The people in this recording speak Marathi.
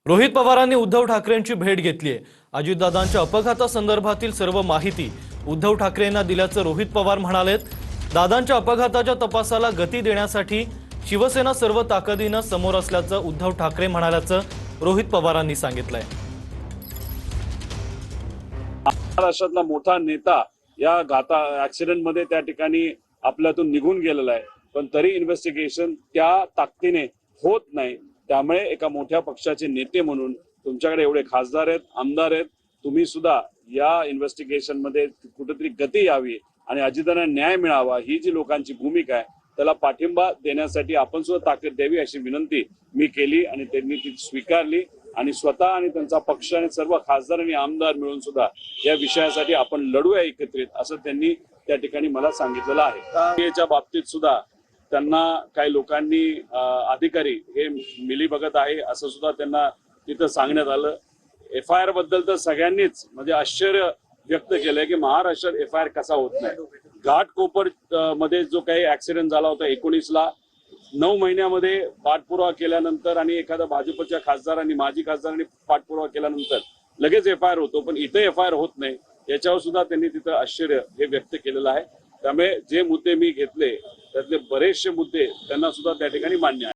रोहित पवारांनी उद्धव ठाकरेंची भेट घेतली आहे। अजितदादांच्या अपघातासंदर्भातील सर्व माहिती उद्धव ठाकरेंना दिल्याचं रोहित पवार म्हणालेत। दादांच्या अपघाताच्या तपासाला गती देण्यासाठी शिवसेना सर्व ताकदीने समोर असल्याचं उद्धव ठाकरे म्हणाल्याचं रोहित पवारांनी सांगितलंय। महाराष्ट्रातला मोठा नेता या ऍक्सिडेंट मध्ये त्या ठिकाणी आपल्यातून निघून गेलेला आहे, पण तरी इन्व्हेस्टिगेशन त्या ताकदीने होत नाही। त्यामुळे एका मोठ्या पक्षाचे नेते म्हणून तुमच्याकडे एवढे खासदार आहेत, आमदार आहेत, तुम्ही सुद्धा या इन्व्हेस्टिगेशन मध्ये कुठेतरी गती यावी आणि अजितांना न्याय मिळावा ही जी लोकांची भूमिका आहे त्याला पाठिंबा देण्यासाठी आपण सुद्धा ताकद द्यावी अशी विनंती मी केली आणि त्यांनी ती स्वीकारली आणि स्वतः आणि त्यांचा पक्ष आणि सर्व खासदार आणि आमदार मिळून सुद्धा या विषयासाठी आपण लढूया एकत्रित असं त्यांनी त्या ठिकाणी मला सांगितलेलं आहे। याच्या बाबतीत सुद्धा त्यांना काही लोकांनी अधिकारी हे मिली बघत आहे असं सुद्धा त्यांना तिथं सांगण्यात आलं। FIR बद्दल तर सगळ्यांनीच म्हणजे आश्चर्य व्यक्त केलंय की महाराष्ट्रात FIR कसा होत नाही। घाटकोपर मध्ये जो काही ऍक्सिडेंट झाला होता 19ला 9 महिन्यामध्ये पाठपुरावा केल्यानंतर आणि एखादा भाजपच्या खासदार आणि माजी खासदारांनी पाठपुरावा केल्यानंतर लगेच FIR होतो, पण इथे FIR होत नाही। याच्यावर सुद्धा त्यांनी तिथं आश्चर्य हे व्यक्त केलेलं आहे। त्यामुळे जे मुद्दे मी घेतले त्यातले बरेचसे मुद्दे त्यांना सुद्धा त्या ठिकाणी मान्य आहे।